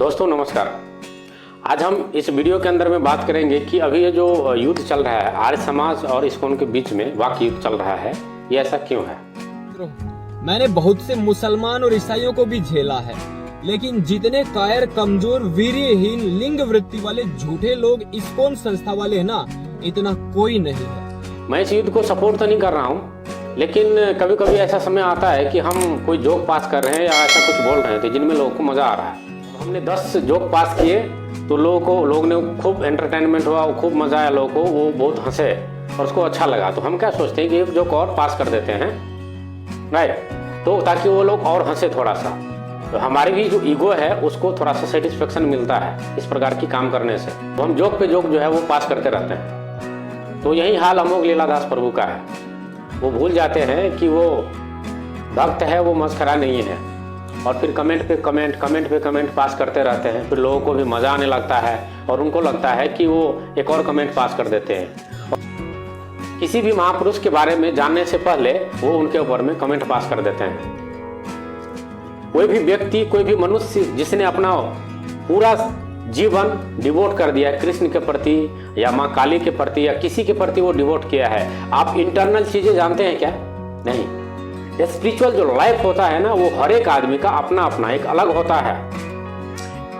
दोस्तों नमस्कार। आज हम इस वीडियो के अंदर में बात करेंगे कि अभी ये जो युद्ध चल रहा है आर्य समाज और इस्कॉन के बीच में वाक युद्ध चल रहा है, ये ऐसा क्यों है? मैंने बहुत से मुसलमान और ईसाइयों को भी झेला है, लेकिन जितने कायर, कमजोर, वीर्यहीन, लिंग वृत्ति वाले झूठे लोग इस्कॉन संस्था वाले हैं ना, इतना कोई नहीं है। मैं इस युद्ध को सपोर्ट तो नहीं कर रहा हूँ, लेकिन कभी कभी ऐसा समय आता है कि हम कोई जोक पास कर रहे हैं या ऐसा कुछ बोल रहे थे जिनमें लोगों को मज़ा आ रहा है। हमने 10 जोक पास किए तो लोगों ने खूब एंटरटेनमेंट हुआ, खूब मज़ा आया, लोगों को वो बहुत हंसे और उसको अच्छा लगा। तो हम क्या सोचते हैं कि एक जोक और पास कर देते हैं, राइट, तो ताकि वो लोग और हंसे थोड़ा सा। तो हमारी भी जो ईगो है उसको थोड़ा सा सेटिस्फेक्शन मिलता है इस प्रकार की काम करने से। तो हम जोक पे जोक जो है वो पास करते रहते हैं। तो यही हाल अमोघ लीलादास प्रभु का है। वो भूल जाते हैं कि वो भक्त है, वो मस्खरा नहीं है, और फिर कमेंट पे कमेंट पास करते रहते हैं। फिर लोगों को भी मज़ा आने लगता है और उनको लगता है कि वो एक और कमेंट पास कर देते हैं। किसी भी महापुरुष के बारे में जानने से पहले वो उनके ऊपर में कमेंट पास कर देते हैं। कोई भी व्यक्ति, कोई भी मनुष्य जिसने अपना पूरा जीवन डिवोट कर दिया है कृष्ण के प्रति या माँ काली के प्रति या किसी के प्रति वो डिवोट किया है, आप इंटरनल चीज़ें जानते हैं क्या? नहीं। स्पिरिचुअल जो लाइफ होता है ना, वो हर एक आदमी का अपना अपना एक अलग होता है।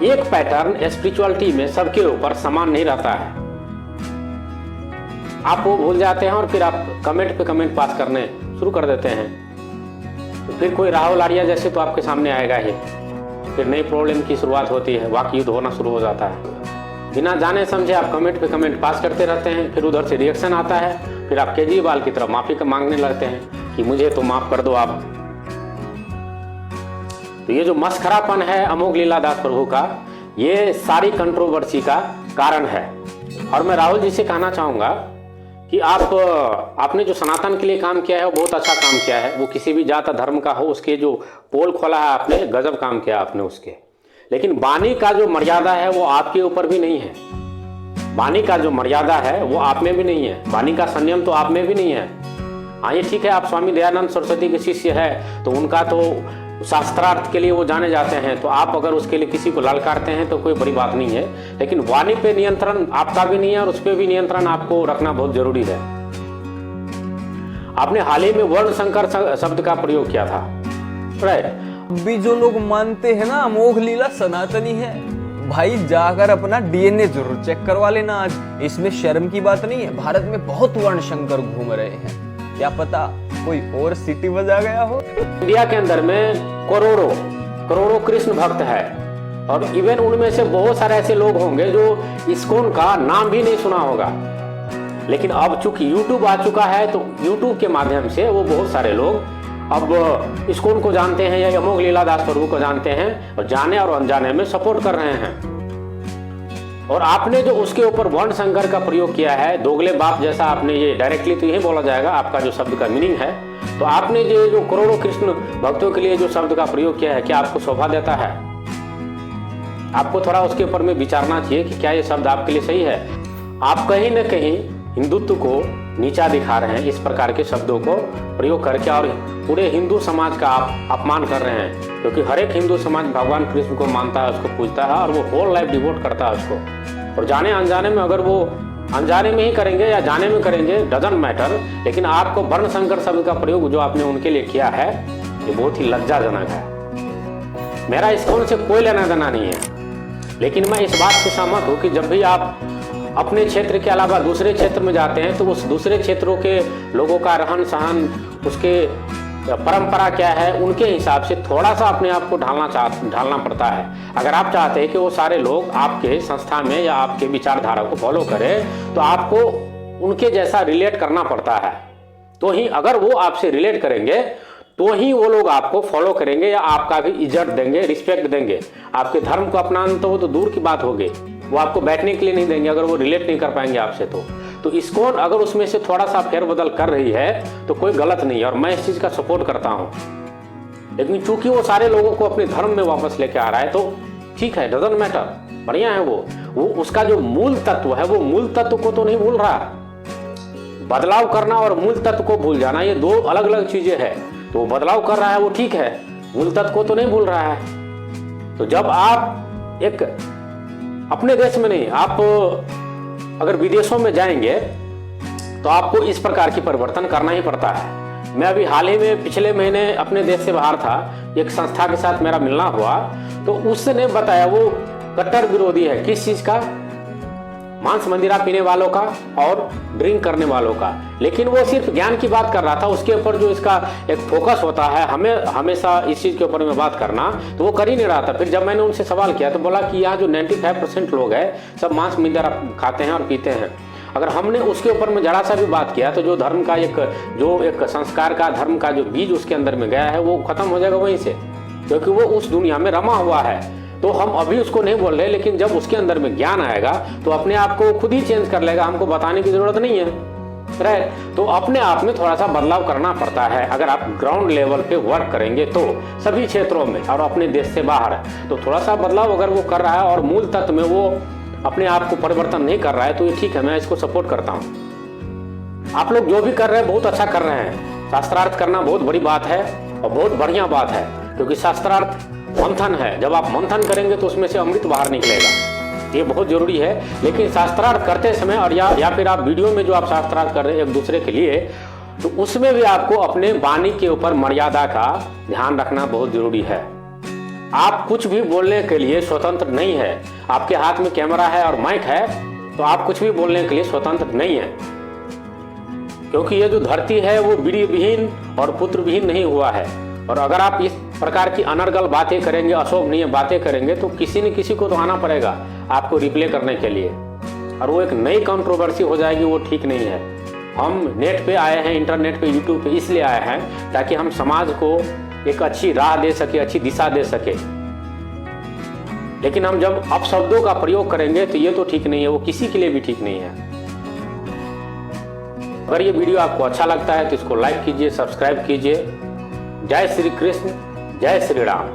एक पैटर्न स्पिरिचुअलिटी में सबके ऊपर समान नहीं रहता है। आप वो भूल जाते हैं और फिर आप कमेंट पे कमेंट पास करने शुरू कर देते हैं। तो फिर कोई राहुल आर्या जैसे तो आपके सामने आएगा ही। फिर नई प्रॉब्लम की शुरुआत होती है, वाक युद्ध होना शुरू हो जाता है। बिना जाने समझे आप कमेंट पे कमेंट पास करते रहते हैं। फिर उधर से रिएक्शन आता है, फिर आप केजरीवाल की तरफ माफी का मांगने लगते हैं कि मुझे तो माफ कर दो आप। तो ये जो मस्खरापन है अमोघ लीलादास प्रभु का, ये सारी कंट्रोवर्सी का कारण है। और मैं राहुल जी से कहना चाहूँगा कि आपने जो सनातन के लिए काम किया है वो बहुत अच्छा काम किया है। वो किसी भी जात धर्म का हो, उसके जो पोल खोला है आपने, गजब काम किया आपने उसके। लेकिन वाणी का जो मर्यादा है वो आपके ऊपर भी नहीं है। वाणी का जो मर्यादा है वो आप में भी नहीं है। वाणी का संयम तो आप में भी नहीं है। हाँ, ये ठीक है, आप स्वामी दयानंद सरस्वती के शिष्य है तो उनका तो शास्त्रार्थ के लिए वो जाने जाते हैं, तो आप अगर उसके लिए किसी को ललकारते हैं तो कोई बड़ी बात नहीं है। लेकिन वाणी पे नियंत्रण आपका भी नहीं है और उस पर भी नियंत्रण आपको रखना बहुत जरूरी है। आपने हाल ही में वर्ण संकर शब्द का प्रयोग किया था, राइट। भी जो लोग मानते हैं ना अमोघ लीला सनातनी है, भाई जाकर अपना डीएनए जरूर चेक करवा लेना आज। इसमें शर्म की बात नहीं है। भारत में बहुत वर्ण शंकर घूम रहे हैं, क्या पता कोई और सिटी बजा गया हो। इंडिया के अंदर में करोड़ों कृष्ण भक्त है, और इवन उनमें से बहुत सारे ऐसे लोग होंगे जो इस्कॉन का नाम भी नहीं सुना होगा। लेकिन अब चूंकि यूट्यूब आ चुका है तो यूट्यूब के माध्यम से वो बहुत सारे लोग अब इस्कॉन को जानते हैं या अमोघ लीलादास प्रभु को जानते हैं और जाने और अनजाने में सपोर्ट कर रहे हैं। और आपने जो उसके ऊपर वर्ण संकर का प्रयोग किया है, दोगले बाप जैसा, आपने ये डायरेक्टली तो यही बोला जाएगा, आपका जो शब्द का मीनिंग है, तो आपने जो करोड़ों कृष्ण भक्तों के लिए जो शब्द का प्रयोग किया है, क्या आपको शोभा देता है? आपको थोड़ा उसके ऊपर में विचारना चाहिए कि क्या ये शब्द आपके लिए सही है। आप कहीं न कहीं हिंदुत्व को नीचा दिखा रहे हैं इस प्रकार के शब्दों को प्रयोग करके, और पूरे हिंदू समाज का आप अपमान कर रहे हैं। क्योंकि हर एक हिंदू समाज भगवान कृष्ण को मानता है, उसको पूजता है और वो होल लाइफ डिवोट करता है उसको। और जाने अनजाने में, अगर वो अनजाने में ही करेंगे या जाने में करेंगे, डजंट मैटर, लेकिन आपको वर्ण संकर शब्द का प्रयोग जो आपने उनके लिए किया है, ये बहुत ही लज्जाजनक है। मेरा इस्कॉन से कोई लेना देना नहीं है, लेकिन मैं इस बात से सहमत हूँ कि जब भी आप अपने क्षेत्र के अलावा दूसरे क्षेत्र में जाते हैं तो उस दूसरे क्षेत्रों के लोगों का रहन सहन, उसके परंपरा क्या है, उनके हिसाब से थोड़ा सा अपने आप को ढालना पड़ता है। अगर आप चाहते हैं कि वो सारे लोग आपके संस्था में या आपके विचारधारा को फॉलो करें, तो आपको उनके जैसा रिलेट करना पड़ता है। तो ही अगर वो आपसे रिलेट करेंगे तो ही वो लोग आपको फॉलो करेंगे या आपका भी इज्जत देंगे, रिस्पेक्ट देंगे। आपके धर्म को अपनाना तो वो तो दूर की बात होगी, वो आपको बैठने के लिए नहीं देंगे अगर वो रिलेट नहीं कर पाएंगे आपसे। तो इस्कॉन अगर उसमें से थोड़ा सा फेरबदल कर रही है तो कोई गलत नहीं है, और मैं इस चीज़ का सपोर्ट करता हूँ। लेकिन चूंकि वो सारे लोगों को अपने धर्म में वापस लेके आ रहा है तो ठीक है, डजंट मैटर, बढ़िया है। वो उसका जो मूल तत्व है, वो मूल तत्व को तो नहीं भूल रहा। बदलाव करना और मूल तत्व को भूल जाना, ये दो अलग अलग चीजें हैं। तो वो बदलाव कर रहा है, वो ठीक है, मूल तत्व को तो नहीं भूल रहा है। तो जब आप एक अपने देश में नहीं, आप अगर विदेशों में जाएंगे तो आपको इस प्रकार की परिवर्तन करना ही पड़ता है। मैं अभी हाल ही में पिछले महीने अपने देश से बाहर था, एक संस्था के साथ मेरा मिलना हुआ, तो उसने बताया वो कट्टर विरोधी है। किस चीज का? मांस मंदिरा पीने वालों का और ड्रिंक करने वालों का। लेकिन वो सिर्फ ज्ञान की बात कर रहा था, उसके ऊपर जो इसका एक फोकस होता है हमें हमेशा इस चीज़ के ऊपर में बात करना, तो वो कर ही नहीं रहा था। फिर जब मैंने उनसे सवाल किया तो बोला कि यहाँ जो 95% लोग हैं सब मांस मंदिरा खाते हैं और पीते हैं। अगर हमने उसके ऊपर में जरा सा भी बात किया तो जो धर्म का एक संस्कार का, धर्म का जो बीज उसके अंदर में गया है वो खत्म हो जाएगा वहीं से, क्योंकि वो उस दुनिया में रमा हुआ है। तो हम अभी उसको नहीं बोल रहे, लेकिन जब उसके अंदर में ज्ञान आएगा तो अपने आप को खुद ही चेंज कर लेगा, हमको बताने की जरूरत नहीं है, राइट। तो अपने आप में थोड़ा सा बदलाव करना पड़ता है। अगर आप ग्राउंड लेवल पे वर्क करेंगे तो सभी क्षेत्रों में और अपने देश से बाहर, तो थोड़ा सा बदलाव अगर वो कर रहा है और मूल तत्व में वो अपने आप को परिवर्तन नहीं कर रहा है तो ये ठीक है, मैं इसको सपोर्ट करता हूँ। आप लोग जो भी कर रहे हैं बहुत अच्छा कर रहे हैं। शास्त्रार्थ करना बहुत बड़ी बात है और बहुत बढ़िया बात है, क्योंकि शास्त्रार्थ मंथन है। जब आप मंथन करेंगे तो उसमें से अमृत बाहर निकलेगा, ये बहुत जरूरी है। लेकिन शास्त्रार्थ करते समय और या फिर आप वीडियो में जो आप शास्त्रार्थ कर रहे हैं एक दूसरे के लिए, तो उसमें भी आपको अपने वाणी के ऊपर मर्यादा का ध्यान रखना बहुत जरूरी है। आप कुछ भी बोलने के लिए स्वतंत्र नहीं है। आपके हाथ में कैमरा है और माइक है तो आप कुछ भी बोलने के लिए स्वतंत्र नहीं है, क्योंकि ये जो धरती है वो बीड़ी विहीन और पुत्र विहीन नहीं हुआ है। और अगर आप इस प्रकार की अनर्गल बातें करेंगे, अशोभनीय बातें करेंगे, तो किसी न किसी को तो आना पड़ेगा आपको रिप्ले करने के लिए, और वो एक नई कंट्रोवर्सी हो जाएगी, वो ठीक नहीं है। हम नेट पे आए हैं, इंटरनेट पे, यूट्यूब पे इसलिए आए हैं ताकि हम समाज को एक अच्छी राह दे सके, अच्छी दिशा दे सके। लेकिन हम जब अपशब्दों का प्रयोग करेंगे तो ये तो ठीक नहीं है, वो किसी के लिए भी ठीक नहीं है। अगर ये वीडियो आपको अच्छा लगता है तो इसको लाइक कीजिए, सब्सक्राइब कीजिए। जय श्री कृष्ण, जय श्री राम।